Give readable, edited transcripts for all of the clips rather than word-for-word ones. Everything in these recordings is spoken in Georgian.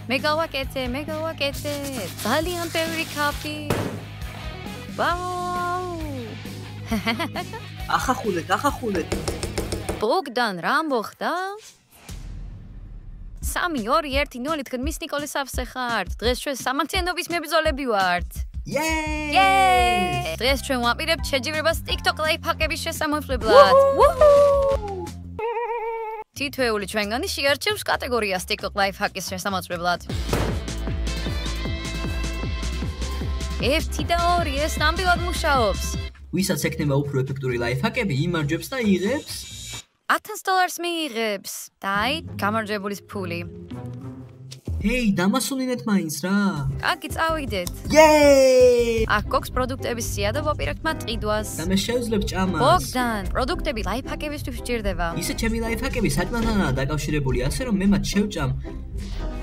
მეგავაკეთე, ძალიან ბევრი კაფე. ვაუ! ახახულეთ. ბოგდან, რა მოხდა? 3-2-1-0 თქვენ მის ნიკოლეს ავსე ხართ. დღეს ჩვენ სამართლიანობის მებრძოლები ვართ. Yay! დღეს ჩვენ ვაპირებთ შეჯიბრებას TikTok ლაიფჰაკების შესამოწმებლად. თითოეული ჩვენგანი შეარჩევს კატეგორიას TikTok ლაიფჰაკის შესამოწმებლად. 1 და 2 ეს ნამდვილად მუშაობს. ვისაც ექნება უფრო ეფექტური ლაიფჰაკები, იმარჯვებს და იღებს $1000 მიიღებს. და აი, გამარჯვებულის ფული. ჰეი, დამასუნინეთ მაინც რა. კარგი, წავიდეთ. Yay! აქ გოქს პროდუქტების სია და ვაპირებთ მათ ყიდვას. და მე შევძლებ ჭამას. ბოგდან, პროდუქტები ლაიფჰაკებისთვის სჭირდება. ისე ჩემი ლაიფჰაკები საჭმელთანაა დაკავშირებული, ასე რომ მე მათ შევჭამ.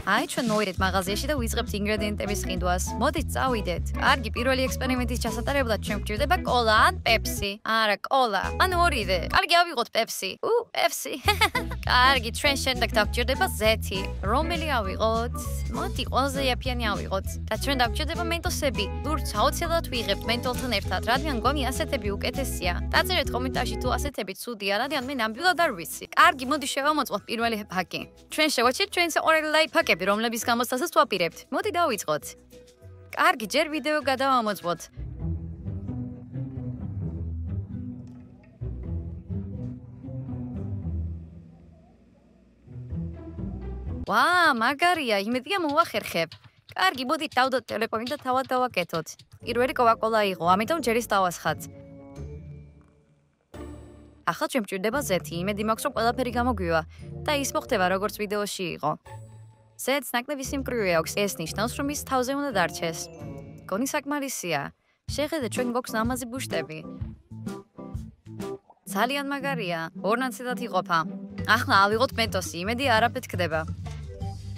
აი, ჩვენ მოვიდეთ მაღაზიაში და ვიწყებთ ინგრედიენტების ყიდვას. მოდით, წავიდეთ. კარგი, პირველი ექსპერიმენტის ჩასატარებლად ჩვენ გვჭირდება კოლა ან პეპსი. არა, კოლა. ან ორივე. კარგი, ავიღოთ პეპსი. პეპსი. კარგი, ჩვენ შემდეგ დავჭირდება ზეთი. რომელი ავიღოთ? მოდი, ყველაზე იაფიანი ავიღოთ. და ჩვენ დავჭირდება მენტოსები. ლურჯს აუცილებლად ვიღებთ მენტოლთან ერთად, რადგან გონი ასეთები უკეთესია. დაწერეთ კომენტარში თუ ასეთები ცუდია, რადგან მე ნამდვილად არ ვიცი. კარგი, მოდი შევამოწმოთ პირველი ჰაკი. ჩვენ შევაჩერეთ ჩვენს ორ ლაიფჰაკი რომლების გამოცდასაც ვაპირებთ. მოდი დავიწყოთ. კარგი, ჯერ ვიდეო გადავამოწმოთ. ვა, მაგარია, იმედია მოვახერხებ. კარგი, მოდი დავდოთ ტელეფონი და თავად დავაკეთოთ. პირველი კოკაკოლა იყო, ამიტომ ჯერ ის დავასხათ. ახლა ჩვენ გვჭირდება ზეთი, იმედი მაქვს რომ ყველაფერი გამოგვივა და ის მოხდება როგორც ვიდეოში იყო. ზეთს ნაკლები სიმკვრივე აქვს, ეს ნიშნავს, რომ ის თავზე უნდა დარჩეს. გონი საკმარისია. შეხედეთ, ჩვენ გვაქვს ლამაზი ბუშტები. ძალიან მაგარია, ორ ნაწილად იყოფა. ახლა ავიღოთ მენტოსი, იმედი არაფერი ხდება.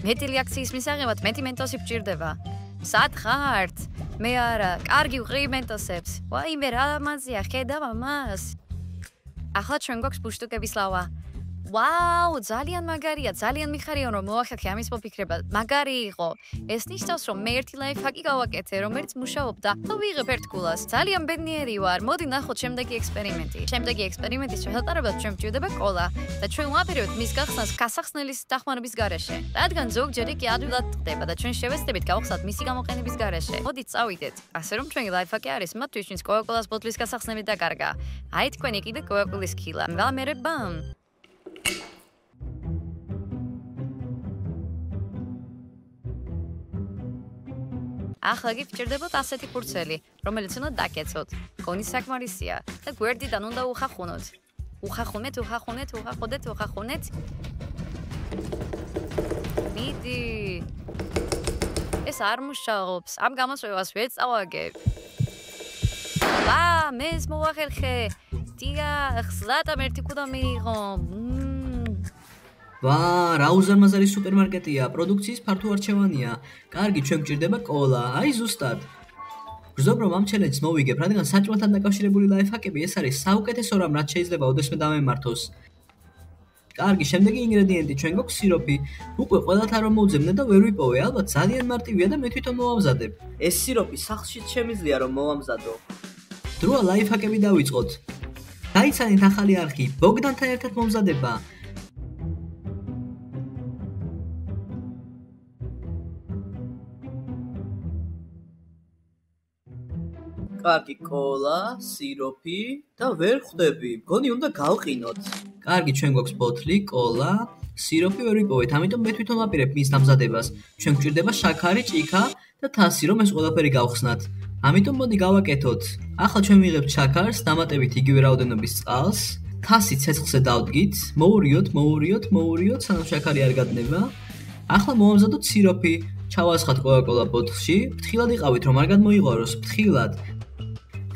მეტი რეაქციის მისაღებად მეტი მენტოსი გვჭირდება. სად ხართ? მე არა, კარგი ვყრი მენტოსებს. ვაიმე, რა ლამაზია, ხედავ ამას. ახლა ჩვენ გვაქვს ბუშტუკების ლავა. ვაუ, ძალიან მაგარია, ძალიან მიხარია რომ მოახერხე ამის მოფიქრება. მაგარი იყო. ეს ნიშნავს რომ მე ერთი ლაიფჰაკი გავაკეთე, რომელიც მუშაობდა და ვიღებ ერთ გულას. ძალიან ბედნიერი ვარ. მოდი ნახოთ შემდეგი ექსპერიმენტი. შემდეგი ექსპერიმენტის ჩასატარებლად ჩვენ გვჭირდება კოლა და ჩვენ ვაპირებთ მის გახსნას გასახსნელის დახმარების გარეშე. რადგან ზოგჯერ კი ადვილად ხდება და ჩვენ შევეცდებით გავხსნათ მისი გამოყენების გარეშე. მოდით წავიდეთ. ასე რომ ჩვენი ლაიფჰაკი არის მათთვის, ვინც კოკაკოლას ბოთლის გასახსნელი დაკარგა. აი თქვენი კიდე კოკაკოლის ქილა. მერებამ. ახლა გიგვჭირდებათ ასეთი ფურცელი, რომელიც უნდა დაკეცოთ. გონი საკმარისია და გვერდიდან უნდა უხახუნოთ. უხახუნეთ. მიდი. ეს არ მუშაობს. ამ გამოსვლას ვერ წავაგებ. მეს მოვახერხე. დიახ, ზლატამ ერთი კუდა მიიღო. ვა, რა უზარმაზარი სუპერმარკეტია, პროდუქციის ფართო არჩევანია. კარგი, ჩვენ გვჭირდება კოლა, აი ზუსტად. გრძნობ რომ ამ ჩელენჯს მოვიგებ, რადგან საჭმელთან დაკავშირებული ლაიფჰაკები ეს არის საუკეთესო რამ, რაც შეიძლება ოდესმე დავემართოს. კარგი, შემდეგი ინგრედიენტი ჩვენ გვაქვს სიროპი. უკვე ყველათ არ მოვძებნე და ვერ ვიპოვე, ალბათ ძალიან მარტივია და მე თვითონ მოვამზადებ. ეს სიროპი სახლშიც შემიძლია რომ მოვამზადო. დროა ლაიფჰაკები დავიწყოთ. დაიცანეთ ახალი არხი, ბოგდანთან ერთად მომზადება. კარგი, კოლა, სიროპი და ვერ ხვდები. მგონი უნდა გავყინოთ. კარგი, ჩვენ გვაქვს ბოთლი, კოლა, სიროპი ვერ ვიპოვეთ, ამიტომ მე თვითონ ვაპირებ მის დამზადებას. ჩვენ გვჭირდება შაქარი, ჭიქა და თასი, რომ ეს ყველაფერი გავხსნათ. ამიტომ მოდი გავაკეთოთ. ახლა ჩვენ ვიღებთ შაქარს, დამატებით იგივე რაოდენობის წყალს, თასი ცეცხლზე დავდგით, მოვურიოთ, სანამ შაქარი არ გადნება. ახლა მოვამზადოთ სიროპი, ჩავასხათ კოკაკოლა ბოთლში, ფრთხილად იყავით, რომ არ გადმოიღოროს, ფრთხილად.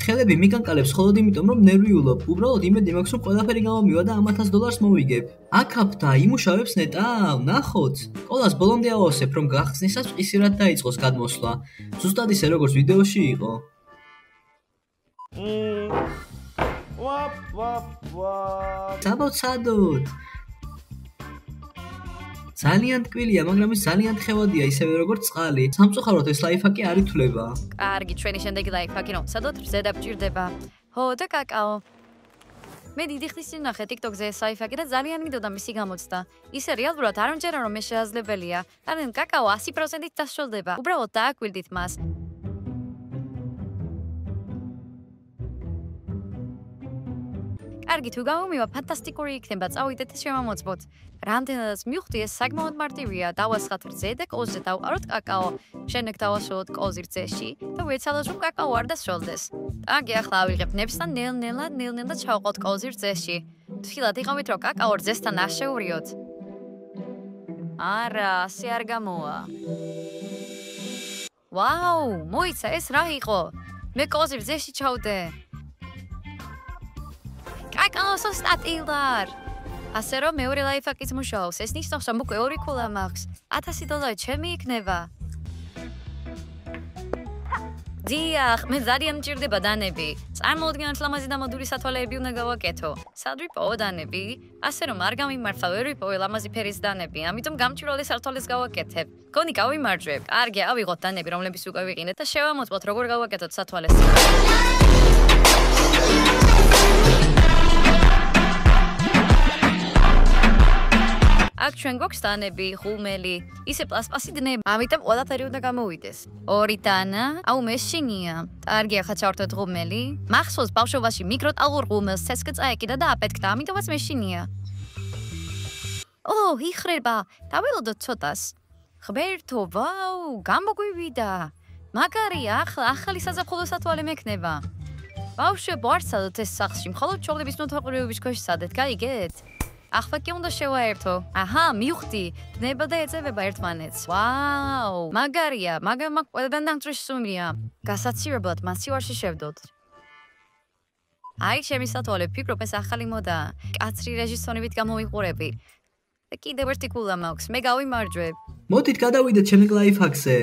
ხელები მიგანკალებს მხოლოდ იმიტომ, რომ ნერვიულობ. უბრალოდ იმედი მაქვს, რომ ყველაფერი გამომივა და ამ $1000 მოვიგებ. აქაფთა იმუშავებს ნეტა, ნახოთ. კოლას ბოლომდე ავავსებ, რომ გახსნისას ყისირად დაიწყოს გადმოსვლა. ზუსტად ისე, როგორც ვიდეოში იყო. ვაპ. საბოცადოთ. ძალიან ტკბილია, მაგრამ ის ძალიან თხევადია, ისევე როგორც წყალი. სამწუხაროდ ეს ლაიფჰაკი არ ითვლება. კარგი, ჩვენი შემდეგი ლაიფჰაკი რომ სადოთ ზედა ბჭირდება. ჰო და კაკაო. მე დიდი ხნის წინ ნახე TikTok-ზე ეს ლაიფჰაკი და ძალიან მინდოდა მისი გამოცდა. ისე რეალურად არ მჯერა რომ ეს შეაძლებელია. მაგრამ კაკაო 100%-ით დასრულდება. უბრალოდ დააკვირდით მას. კარგი, თუ გამომივა, ფანტასტიკური იქნება, წავიდეთ შემამოწმოთ. რამდენადაც მივხვდი, ეს საკმაოდ მარტივია. დავასხათ რძე და კოზზე დავყაროთ კაკაო. შემდეგ დავასრულოთ კოზი რძეში და ვეცადოთ, რომ კაკაო არ დასროლდეს. კარგი, ახლა ავიღებ ნებს და ნელ-ნელა ჩავყავთ კოზი რძეში. თვითონ იყავით, რომ კაკაო რძესთან არ შეურიოთ. არა, ასე არ გამოვა. ვაუ, მოიცა, ეს რა იყო? მე კოზი რძეში ჩავდე. კაკაოს სტატილარ. ასე რომ მეორე ლაიფჰაკიც მუშაობს. ეს ნიშნავს, რომ უკვე 2 ქულა მაქვს. $1000 ჩემი იქნება. დიახ, მე ძალიან მჭირდება დანები. წარმოუდგენლად ლამაზი და მოდური სათვალეები უნდა გავაკეთო. სად ვიპოვო დანები? ასე რომ არ გამიმართლა, ვერ ვიპოვე ლამაზი ფერის დანები, ამიტომ გამჭვირვალე სათვალეს გავაკეთებ. გონი გავიმარჯვებ. კარგი, ავიღოთ დანები, რომლებიც უკვე ვიყინეთ და შევამოწმოთ, როგორ გავაკეთოთ სათვალეს. აქ ჩვენ გვაქვს დანები, ღუმელი, ისე პლასპასი დნები, ამიტომ ყველაფერი უნდა გამოვიდეს. 2 დანა, აუ მეშინია. კარგი, ახლა ჩავართოთ ღუმელი. მახსოვს ბავშვობაში მიკროტალღურ ღუმელს ცესკე წაეკიდა და აპეთქდა, ამიტომაც მეშინია. ო, იხრება, დაველოდოთ ცოტას. ღმერთო, ვაუ, გამოგვივიდა. მაგარია, ახლა ახალი საზაფხულო სათვალე მექნება. ბავშვებო, არ სცადოთ ეს სახლში, მხოლოდ ჩოგდების მოთაყურებების ქვეშ სცადეთ, გაიგეთ? ახლა კი უნდა შევაერთო. აჰა, მივხვდი. დნება და ეწევება ერთმანეთს. ვაუ, მაგარია, მაგრამ მაგ ყველგან დამწვრის სუმია. გასაცილებლად მასივარში შევდოთ. აი, ჩემი სათვალე, ფიქრობ ეს ახალი მოდაა. კაცრი რეჟისორებით გამოვიყურები. და კიდევ ერთი ქულა მაქვს, მე გავიმარჯვებ. მოდით გადავიდეთ შემდეგ ლაიფჰაკზე.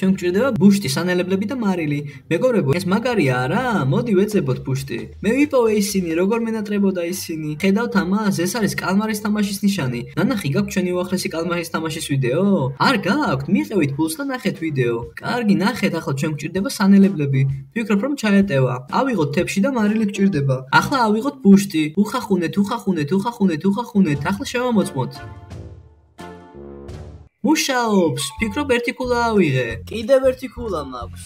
ჩვენ გვჭირდება ბუშტი, სანელებლები და მარილი. მეგობრებო, ეს მაგარია არა? მოდი ვეძებოთ ბუშტი. მე ვიპოვე ისინი, როგორ მენატრებოდა ისინი. ხედავთ ამას, ეს არის კალმარის თამაშის ნიშანი. ნანახი, გაქვთ ჩვენი უახლესი კალმარის თამაშის ვიდეო? არ გაქვთ? მიყევით ფულს და ნახეთ ვიდეო. კარგი, ნახეთ, ახლა ჩვენ გვჭირდება სანელებლები. ვფიქრობ, რომ ჩაეტევა. ავიღოთ თეფში და მარილი გვჭირდება. ახლა ავიღოთ ბუშტი. უხახუნეთ. ახლა შევამოწმოთ. მუშაობს, ფიქრობ ერთი ქულა ავიღე. კიდევ ერთი ქულა მაქვს.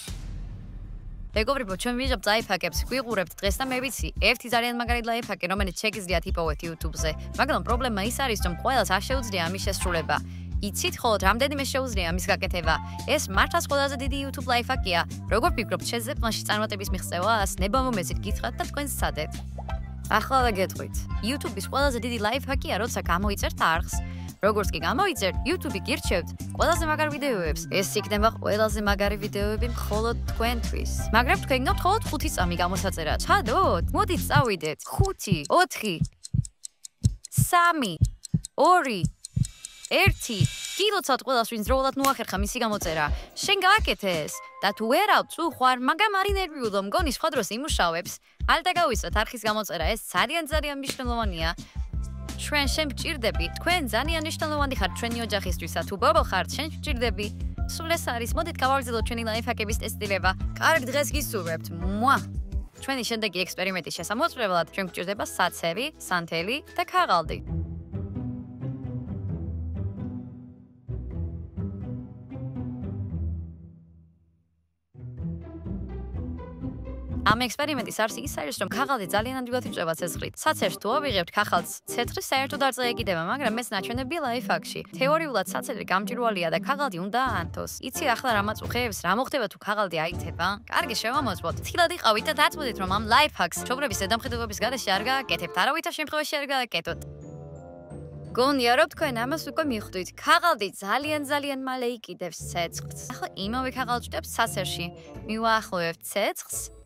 მეგობრებო, ჩვენ ვიღებთ ლაიფჰაკებს, გვიყურებთ დღეს და მე ვიცი, ერთი ძალიან მაგარი ლაიფჰაკი, რომელიც შეგიძლიათ იპოვოთ YouTube-ზე. მაგრამ პრობლემა ის არის, რომ ყველას არ შეუძლია ამის შესრულება. იცით, ხოლოდ რამდენიმე შეუძლია ამის გაკეთება. ეს მართლაც ყველაზე დიდი YouTube ლაიფჰაკია. როგორ ფიქრობთ, შეძლებთ მასში წარმატების მიღწევას? ნებამომეცით გითხრათ და თქვენ სცადეთ. ახლა გეტყვით. YouTube-ის ყველაზე დიდი ლაიფჰაკია, როცა გამოიწერთ არხს. როგორც კი გამოიწერთ, YouTube-ი გირჩევთ ყველაზე მაგარ ვიდეოებს. ეს იქნება ყველაზე მაგარი ვიდეოები მხოლოდ თქვენთვის. მაგრამ თქვენ გქონთ მხოლოდ 5 წამი გამოსაწერა. ჩადოთ, მოდით წავიდეთ. 5, 4, 3, 2, 1. გილოცავთ ყველას, ვინც დროულად მოახერხა მისი გამოწერა. შენ გააკეთე ეს და თუ ვერავ წუხვარ, მაგრამ არ ინერვიულო, მგონი სხვა დროს იმუშავებს. ალ დაგავისვათ არხის გამოწერა, ეს ძალიან მნიშვნელოვანია. ჩვენ შენ გჭირდები, თქვენ ძალიან მნიშვნელოვანი ხართ ჩვენი ოჯახისთვისა. თუ ბობო ხართ, შენ გჭირდები. სულ ეს არის, მოდით გავაგრძელოთ ჩვენი ლაიფჰაკების ტესტირება. კარგ დღეს გისურვებთ. მუა! ჩვენი შემდეგი ექსპერიმენტის შესამოწმებლად ჩვენ გჭირდება საცერი, სანთელი და ქაღალდი. ამ ექსპერიმენტის არსი ის არის, რომ ქაღალდი ძალიან ადვილად იწვევა ცეცხლით. საცერს თუ ავიღებთ ქაღალდს, ცეცხლი საერთოდ არ წაეკიდება, მაგრამ ეს ნაჩვენებია ლაიფჰაკში. თეორიულად საცერი გამჭვირვალეა და ქაღალდი უნდა აანთოს. იცი ახლა რა მაწუხებს? რა მოხდება თუ ქაღალდი აითება? კარგი, შევამოწმოთ. თილად იყავით და დაწმოდით, რომ ამ ლაიფჰაკს მშობლების ზედამხედველობის გარეშე არ გააკეთებთ, არავითარ შემთხვევაში არ გააკეთოთ. გონია რომ თქვენ ამას უკვე მიხვდით. ქაღალდი ძალიან მალე იკიდებს ცეცხლს. ახლა იმავე ქაღალდს ვჭდებთ საცერში. მივაახლოვებთ ცეცხლს.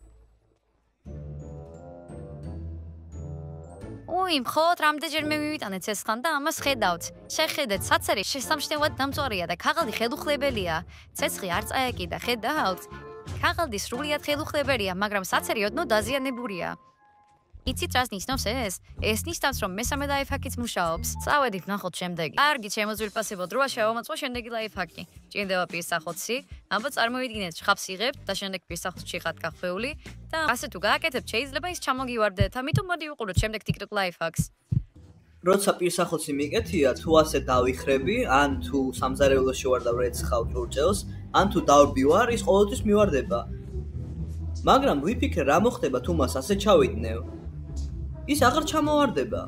მხოლოდ რამდენჯერმე მივიტანეთ ცეცხლთან და ამას ხედავთ. შეხედეთ, საცერი შესამჩნევად დამწვარია და ქაღალდი ხელუხლებელია. ცეცხლი არ წაეკიდა, ხედავთ? ქაღალდი სრულიად ხელუხლებელია, მაგრამ საცერი ოდნავ დაზიანებულია. იცით რას ნიშნავს ეს? ეს ნიშნავს, რომ მესამე ლაიფჰაკიც მუშაობს. წავედით ნახოთ შემდეგი. კარგი, შემოძვირფასებოდ როა შევამოწმო შემდეგი ლაიფჰაკი. ჭირდება პირსახოცი, ამბო წარმოვიდგინეთ, შხაპს იღებთ და შემდეგ პირსახოცში ხართ გახვეული და ასე თუ გააკეთებთ, შეიძლება ის ჩამოგივარდეთ. ამიტომ მოდი ვუყუროთ შემდეგ TikTok ლაიფჰაკს. როცა პირსახოცი მიკეთია, თუ ასე დავიხრები, ან თუ სამზარეულოში ვარ და ვრეცხავ ჭურჭელს, ან თუ დავბივარ, ის ყოველთვის მივარდება. მაგრამ ვიფიქრე რა მოხდება თუ მას ასე ჩავიტნევ. ის აღარ ჩამოვარდება.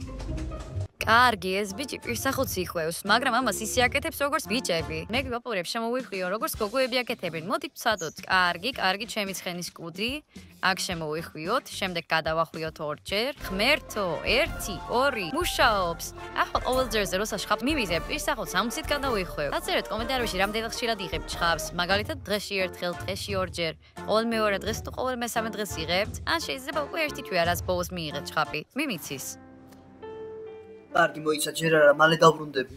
კარგი, ეს ბიჭი პირსახოცი იხვევს, მაგრამ ამას ისე აკეთებს როგორც ბიჭები. მე გვაპოვებ შემოვიხვიო, როგორც გოგოები აკეთებენ. მოდით ვცადოთ. კარგი, ჩემი ცხენის კუდი. აქ შემოვიხვიოთ, შემდეგ გადავახვიოთ ორჯერ. ღმერთო, 1, 2, მუშაობს. ახლა ყოველ ჯერზე როცა შხაპს მივიზებ, პირსახოცს ამცით გადავიხვევ. დაწერეთ კომენტარებში რამდენად ხშირად იღებთ შხაპს, მაგალითად დღეში ერთხელ, დღეში ორჯერ. ყოველ მეორე დღეს თუ ყოველ მესამე დღეს იღებთ, ან შეიძლება უკვე ერთი თვეა, რაც ბოლოს მიიღეთ შხაპი. მიმიცის. კარგი, მოიცა, ჯერ არა, მალე დავბრუნდები.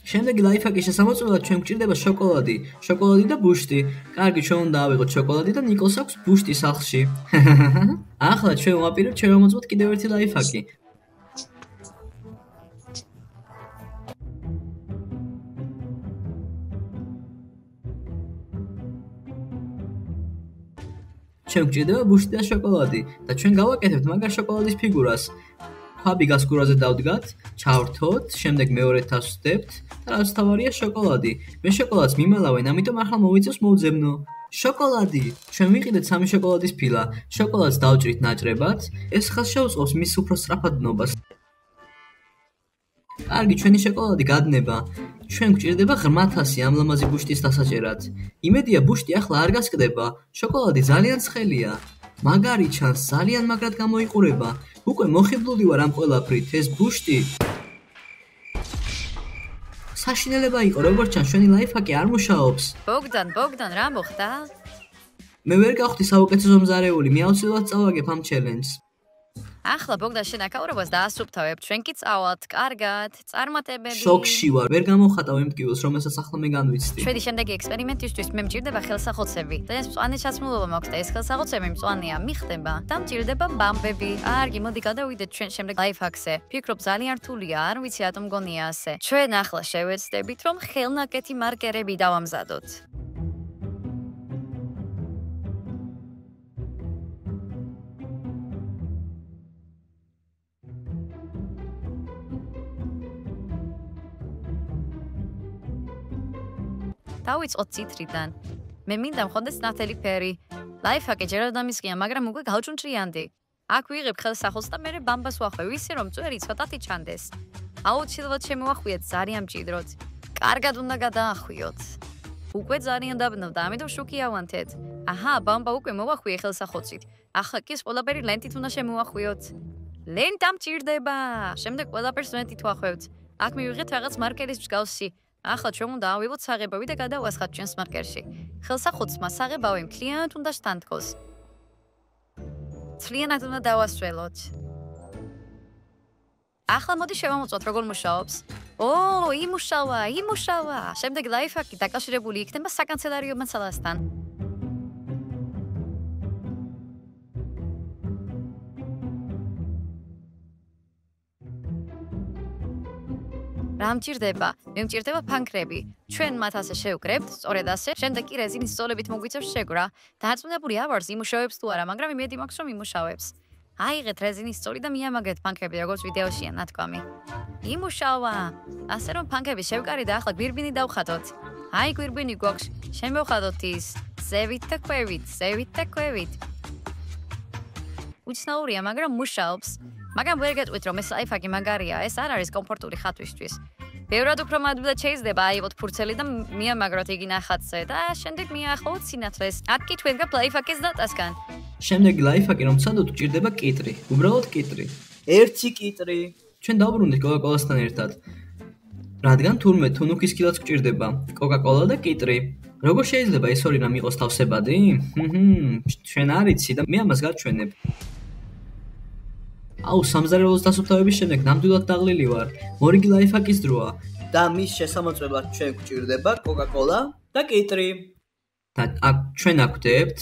შემდეგი ლაიფჰაკის შესამოწმებლად ჩვენ გვჭირდება შოკოლადი და ბუშტი. კარგი, ჩვენ უნდა ავიღოთ შოკოლადი და ნიკოლს აქვს ბუშტი სახლში. ახლა ჩვენ ვაპირებთ შევამოწმოთ კიდევ ერთი ლაიფჰაკი. ჩვენ გვჭირდება ბუშტი და შოკოლადი და ჩვენ გავაკეთებთ მაგარ შოკოლადის ფიგურას. ქვაბი გასკურაზე დავდგათ, ჩავრთოთ, შემდეგ მეორე თავს ვსდებთ და რაც თავარია შოკოლადი. მე შოკოლადს მიმალავენ, ამიტომ ახლა მოვიწევს მოვძებნო. შოკოლადი! ჩვენ ვიყიდეთ 3 შოკოლადის ფილა. შოკოლადს დავჭრით ნაჭრებად, ეს ხელს შეუწყობს მის უფრო სწრაფად დნობას. კარგი, ჩვენი შოკოლადი გადნება. ჩვენ გვჭირდება ღრმა თასი ამ ლამაზი ბუშტის დასაჭერად. იმედია ბუშტი ახლა არ გასკდება. შოკოლადი ძალიან ცხელია. მაგარი ჩანს, ძალიან მაგრად გამოიყურება. უკვე მოხიბლული ვარ ამ ყველაფრით, ეს ბუშტი. საშინელება იყო, როგორც ჩანს, ჩვენი ლაიფჰაკი არ მუშაობს. ბოგდან, რა მოხდა? მე ვერ გავხდი საუკეთესო მზარეული, მე აუცილებლად წავაგებ ამ ჩელენჯს. ახლა ბოგდან შენ აკაურებას დაასუფთავებ, ჩვენ კი წავალთ, კარგად, წარმატებები. შოკში ვარ, ვერ გამოვხატავ იმ ტკივილს, რომელსაც ახლა მე განვიცდი. შვედი შემდეგი ექსპერიმენტისთვის მე მჭირდება ხელსახოცები და ეს მწვანე ჩაცმულობა მაქვს და ეს ხელსახოცები მწვანეა, მიხდება და მჭირდება ბამბები. კარგი, მოდი გადავიდეთ ჩვენ შემდეგ ლაიფჰაკზე. ფიქრობ ძალიან რთულია, არ ვიცი რატომ მგონია ასე. ჩვენ ახლა შევეცდებით, რომ ხელნაკეთი მარკერები დავამზადოთ. დავიწყოთ ციტრიდან. მე მინდა მქონდეს ნათელი ფერი. ლაიფჰაკი ჯერ არ დამისყია, მაგრამ უკვე გავჭუნჭრიანდი. აქ ვიღებ ხელსახოცს და მერე ბამბას ვახვევ, ისე რომ წვერი ცოტათი ჩანდეს. აუცილებლად შემოვახვიეთ ძალიან მჭიდროდ. კარგად უნდა გადაახვიოთ. უკვე ძალიან დაბნავდა, ამიტომ შუქი ავანთეთ. აჰა, ბამბა უკვე მოვახვიე ხელსახოცით. ახლა კი ყველაფერი ლენტით უნდა შემოვახვიოთ. ლენტა მჭირდება. შემდეგ ყველაფერს ლენტით ვახვევთ. აქ მივიღეთ რაღაც მარკერის მსგავსი. ახლა ჩვენ უნდა ავიღოთ საღებავი და გადავასხათ ჩვენს მარკერში. ხელსახოცმა საღებავი მთლიანად უნდა შთანთქოს. მთლიანად უნდა დავასწველოთ. ახლა მოდი შევამოწმოთ როგორ მუშაობს. იმუშავა. შემდეგ ლაიფჰაკი დაკავშირებული იქნება საკანცელერიო მასალასთან. რა მჭირდება? მე მჭირდება ფანქრები. ჩვენ მათ ასე შევკრებთ, სწორედ ასე. შემდეგ კი რეზინის ზოლებით მოგვიწევს შეგრა. დარწმუნებული ავარს იმუშავებს თუ არა, მაგრამ იმედი მაქვს რომ იმუშავებს. აიღეთ რეზინის ზოლი და მიამაგრეთ ფანქრები, როგორც ვიდეოშია ნათქვამი. იმუშავა. ასე რომ ფანქრები შევკარი და ახლა გვირბინი დავხატოთ. აი გვირბინი გვაქვს. შემოვხატოთ ის ზევით და ქვევით. უცნაურია, მაგრამ მუშაობს. მაგრამ ვერ გეტყვით რომ ეს ლაიფჰაკი მაგარია, ეს არ არის კომფორტული ხათვისთვის. ბევრად უფრო მადლობთ შეიძლება აიღოთ ფურცელი და მიამაგროთ იგი ნახატზე და შემდეგ მიაახლოვოთ სინათლეს. ათკი თქვენ გაქვთ ლაიფჰაკის დაწასგან. შემდეგი ლაიფჰაკი რომ ვცადოთ, გვჭირდება კიტრი. უბრალოდ კიტრი. ერთი კიტრი. ჩვენ დავბრუნდით კოკა-კოლასთან ერთად. რადგან თურმე თუნუქის კილოც გვჭირდება. კოკა-კოლა და კიტრი. როგორ შეიძლება ეს ორი რამ იყოს თავსებადი? ჩვენ არ იცი და მე ამას გავჩვენებ. აუ, სამზარეულოს დასუფთავების შემდეგ ნამდვილად დაღლილი ვარ. მორიგი ლაიფჰაკის დროა. და მის შესამოწმებლად ჩვენ გვჭირდება კოკა-კოლა და კიტრი. და ჩვენ აგვდებთ.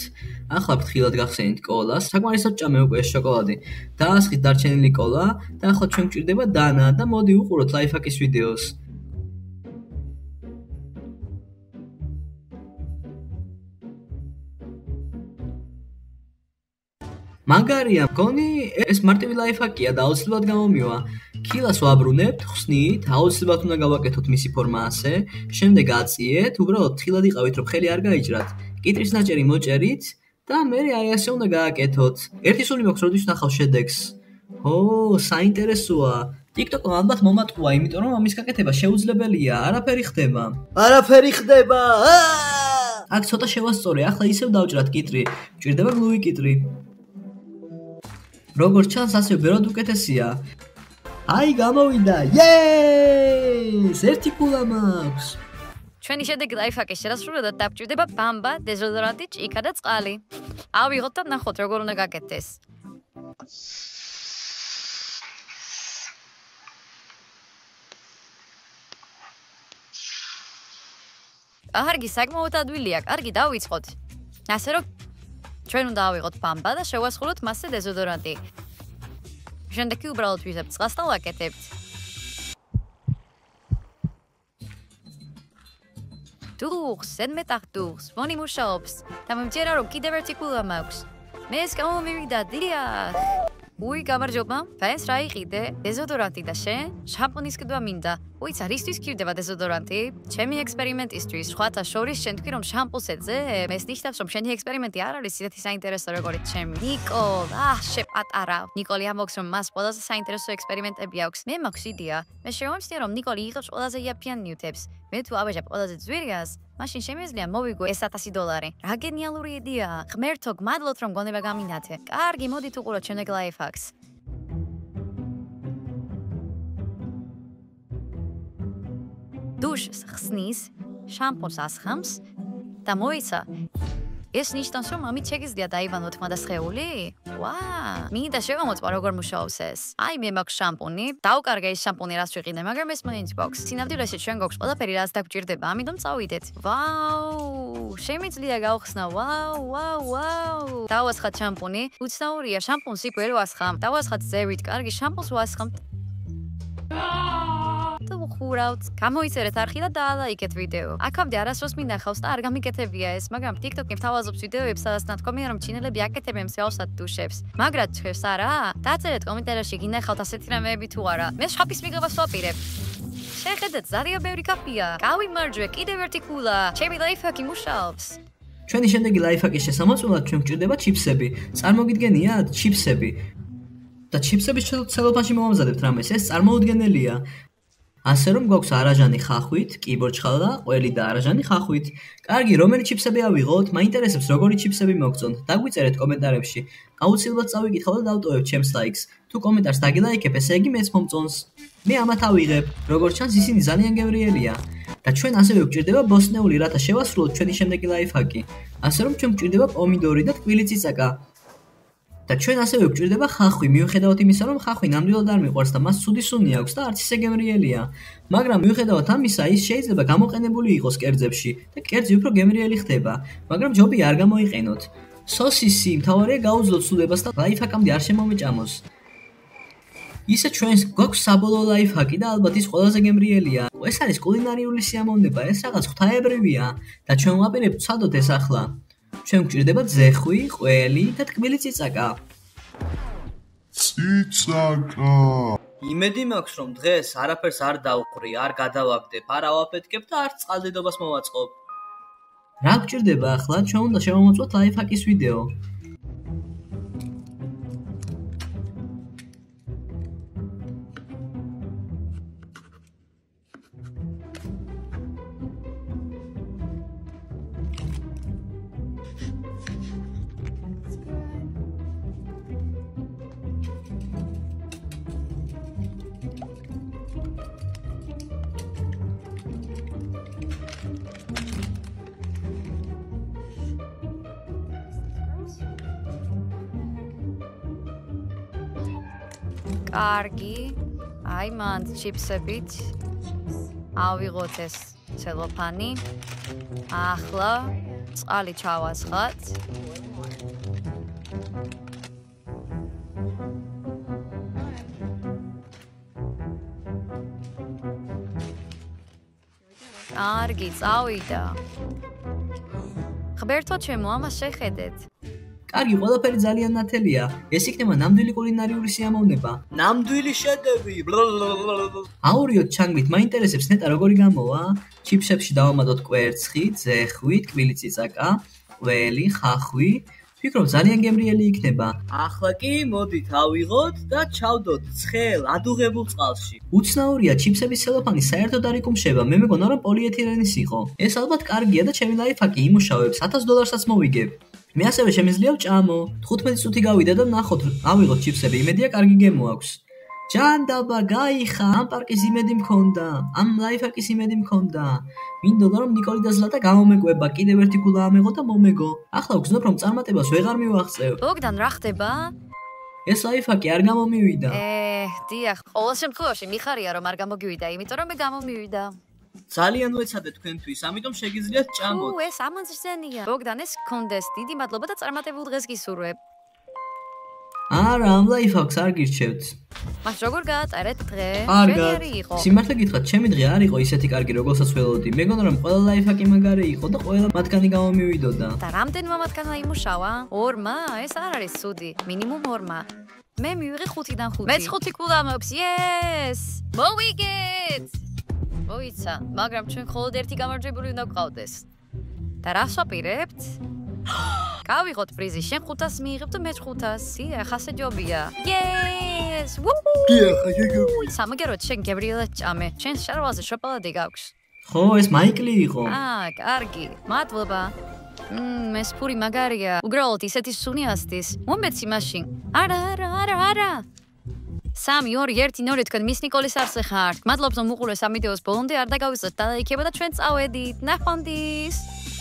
ახლა ფრთხილად გახსენით კოლას, საკმარისად ჭამე უკვე ეს შოკოლადი. დაასხით დარჩენილი კოლა და ახლა ჩვენ გვჭირდება დანა და მოდი უყუროთ ლაიფჰაკის ვიდეოს. მაგარია, მგონი ეს მარტივი ლაიფჰაკია და აუცილებლად გამომივა. ქილას ვაბრუნებთ, ხსნით, აუცილებლად უნდა გავაკეთოთ მისი ფორმა ასე, შემდეგ აწიეთ, უბრალოდ თხილად იყავით, რომ ხელი არ გაიჭრათ. კიტრის ნაჭერი მოჭერით და მე აი ასე უნდა გააკეთოთ. ერთი სული მაქვს, როდის ვნახავ შედეგს. საინტერესოა. TikTok-მა ალბათ მომატყუა, იმიტომ რომ ამის გაკეთება შეუძლებელია, არაფერი ხდება. აქ ცოტა შევასწორე, ახლა ისევ დავჭრათ კიტრი. გვჭირდება გლუვი კიტრი. როგორც ჩანს, ასე ვეროდ უკეთესია. აი გამოვიდა. იეს! ერთი კულა მაქვს. ჩვენი შედეგი ლაიფჰაკის შესრულებად დაგჭირდება ბამბა, დეზოდორანტი, ჭიქა და წყალი. ავიღოთ და ნახოთ როგორ უნდა გაკეთდეს. კარგი, საკმაოდ ადვილია. კარგი, დავიწყოთ. ასე რომ ჩვენ უნდა ავიღოთ ბამბა და შევასრულოთ მასზე დეზოდორანტი. შემდეგ კი უბრალოდ ვიზებთ წყალს და ვაკეთებთ. დუღს, ზედმეტად დუღს, ვონი მუშაობს და მომჯერა რომ კიდევ ერთი კულა მაქვს. მე ეს გამომივიდა, დიახ. გამარჯობა. ფენს რა იყიდე? დეზოდორანტი და შენ? შამპუნის კიდვა მინდა. უიცა, რისთვის გირდება დეზოდორანტი? ჩემი ექსპერიმენტისთვის, სხვათა შორის შენ თქვი რომ შამპუნს ეძებ? ეს ნიშნავს რომ შენი ექსპერიმენტი არ არის ისეთი საინტერესო როგორც ჩემი. ნიკოლ, შეპატარა. ნიკოლი ამბობს რომ მას ყველაზე საინტერესო ექსპერიმენტები აქვს. მე მაქვს იდეა. მე შევამჩნია რომ ნიკოლი იღებს ყველაზე იაფიან ნიუტებს. მე თუ ავეჯებ ყველაზე ძვირიას, მაშინ შემიძლია მოვიგო ეს $1000. რა გენიალური იდეაა. ღმერთო, გმადლობთ რომ გონება გამინათე. კარგი, მოდით უყუროთ შემდეგ ლაიფჰაკს. დუშს ხსნის, შამპუნს ასხამს და მოიცა. ეს ნიშნავს რომ ამით შეგიძლია დაივანოთ ხმადასხეული? მინდა შევამოწმა როგორ მუშაობს ეს. აი მე მაქვს შამპუნი, დავკარგე ეს შამპუნი რაც ვიყიდე, მაგრამ ეს მაინც გვაქვს. სინამდვილეში ჩვენ გვაქვს ყველაფერი რაც დაგჭირდება, ამიტომ წავიდეთ. შემიძლია გავხსნა. დავასხათ შამპუნი. უცნაურია, შამპუნს იქ ვერ ვასხამ. დავასხათ ზევით, კარგი, შამპუნს ვასხამთ. ხურავთ. გამოიწერეთ არხი და დაალაიქეთ ვიდეო. აქამდე არასდროს მინახავს და არ გამიკეთებია ეს, მაგრამ TikTok-ი მთავაზობს ვიდეოებს, სადაც ნათქვამია რომ ჩინელები აკეთებენ მსგავსად დუშებს. მაგრად ჭირს არა? დაწერეთ კომენტარებში გინახავთ ასეთი რამეები თუ არა. მე შხაპის მიღებას ვაპირებ. შეხედეთ, ძალიან ბევრი კაფეა. გავიმარჯვე, კიდევ ერთი კულა. ჩემი ლაიფჰაკი მუშაობს. ჩვენი შემდეგი ლაიფჰაკის შესამოწმებლად ჩვენ გვჭირდება ჩიფსები. წარმოგიდგენიათ ჩიფსები? და ჩიფსების ცელოფანში მოვამზადებთ რამეს, ეს წარმოუდგენელია. ასე რომ გვაქვს არაჟანი ხახვით, კიბორჩხალა და ყველი და არაჟანი ხახვით. კარგი, რომელი ჩიფსები ავიღოთ? მაინტერესებს როგორი ჩიფსები მოგწონთ? დაგვიწერეთ კომენტარებში. აუცილებლად წავიკითხავ და დავტოვებ ჩემს ლაიქს. თუ კომენტარს დაგილაიქებ, ესე იგი მეც მომწონს. მე ამათ ავიღებ. როგორც ჩანს, ისინი ძალიან გემრიელია. და ჩვენ ასევე გვჭირდება ბოსტნეული, რათა შევასრულოთ ჩვენი შემდეგი ლაიფჰაკი. ასე რომ ჩვენ გვჭირდება პომიდორი და ტკბილი ციცაკა. და ჩვენ ასევე გვჭირდება ხახვი, მიუხედავად იმისა, რომ ხახვი ნამდვილად არ მიყვარს და მას ცუდი სუნი აქვს და არც ისე გემრიელია. მაგრამ მიუხედავად ამისა, ის შეიძლება გამოყენებული იყოს კერძებში და კერძი უფრო გემრიელი ხდება, მაგრამ ჯობია არ გამოიყენოთ. სოსისი, მთავარია გაუძლოთ სულებას და ლაიფჰაკამდე არ შემომეჭამოს. ისე ჩვენს გვაქვს საბოლოო ლაიფჰაკი და ალბათ ის ყველაზე გემრიელია. ეს არის კულინარიული სიამოვნება, ეს რაღაც ღვთაებრივია და ჩვენ ვაპირებთ ვცადოთ ეს ახლა. ჩვენ გვჭირდება ძეხვი, ყველი და ტკბილი ციცაკა. იმედი მაქვს, რომ დღეს არაფერს არ დავყრი, არ გადავაგდებ, არ ავაფეთქებ და არც წყალდიდობას მოვაწყობ. რა გვჭირდება ახლა? ჩვენ უნდა შევამოწმოთ ლაიფჰაკის ვიდეო. კარგი. აი მან ჩიფსებით ავიღოთ ეს ცელოფანი. ახლა წყალი ჩავასხათ. კარგი, წავიდა. ღბერთო ჩემო, ამას შეხედეთ. კარგი, ყველაფერი ძალიან ნათელია. ეს იქნება ნამდვილი კულინარიული სიამოვნება. ნამდვილი შედევრი. აურიოთ ჩანგმით, მაინტერესებს ნეტა როგორი გამოვა? ჩიფსებში დავამატოთ კვერცხი, ძეხვი, ტკბილი წიწაკა, ყველი, ხახვი. ვფიქრობ ძალიან გემრიელი იქნება. ახლა კი მოდით ავიღოთ და ჩავდოთ ცხელ, ადუღებულ წყალში. უცნაურია, ჩიფსების ცელოფანი საერთოდ არ იკუმშება. მე მეგონა რომ პოლიეთილენის იყო. ეს ალბათ კარგია და ჩემი ლაიფჰაკი იმუშავებს. $1000-საც მოვიგებ. მე ასევე შემიძლია ვჭამო. 15 წუთი გავიდა და ნახოთ, ავიღოთ ჩიფსები, იმედია კარგი გემო აქვს. ჯანდაბა, გაიხა, ამ პარკის იმედი მქონდა, ამ ლაიფჰაკის იმედი მქონდა. მინდოდა რომ ნიკოლი და ზლატა გამომეკვება, კიდევ ერთი გულა ამეღო და მომეგო. ახლა ვგზნობ რომ წარმატებას ვეღარ მივახწევ. ბოგდან, რა ხდება? ეს ლაიფჰაკი არ გამომივიდა. დიახ, ყოველ შემთხვევაში მიხარია რომ არ გამოგივიდა, იმიტომ რომ მე გამომივიდა. ძალიან ვეცადე თქვენთვის, ამიტომ შეგიძლიათ ჭამოთ. ეს ამანზრზენია. ბოგდან, ეს გქონდეს, დიდი მადლობა და წარმატებულ დღეს გისურვებ. არა, ამ ლაიფჰაკს არ გირჩევთ. მას როგორ გაატარეთ დღე? კარგად. სიმართლე გითხრათ, ჩემი დღე არ იყო ისეთი კარგი, როგორსაც ველოდი. მეგონა რომ ყველა ლაიფჰაკი მაგარი იყო და ყველა მათგანი გამომივიდოდა. და რამდენმა მათგანმა იმუშავა? 2-მა? ეს არ არის ცუდი. მინიმუმ 2-მა. მე მივიღე 5-დან 5. მეც 5 გულა მაქვს. Yes! მოვიგეთ! მოიცა, მაგრამ ჩვენ მხოლოდ ერთი გამარჯვებული უნდა გვყავდეს. და რას ვაპირებთ? გავიღოთ პრიზი, შენ 500 მიიღებ და მე 500. დიახ, ასე ჯობია. Yes! დიახ, შეგეგვი. სამაგეროთ შენ გებრიელად ჭამე. შენ შარვალზე შოკოლადი გაქვს. ხო, ეს მაიკლი იყო. კარგი. მადლობა. ეს პური მაგარია. უბრალოდ ისეთი სუნი ასდის. მომეცი მაშინ. არა. 3, 2, 1, 0 თქვენ მის ნიკოლის არსზე ხართ. მადლობთ რომ უყურეს ამ ვიდეოს ბოლომდე არ დაგავიწყეთ და ლაიქება და ჩვენ წავედით. ნახვამდის.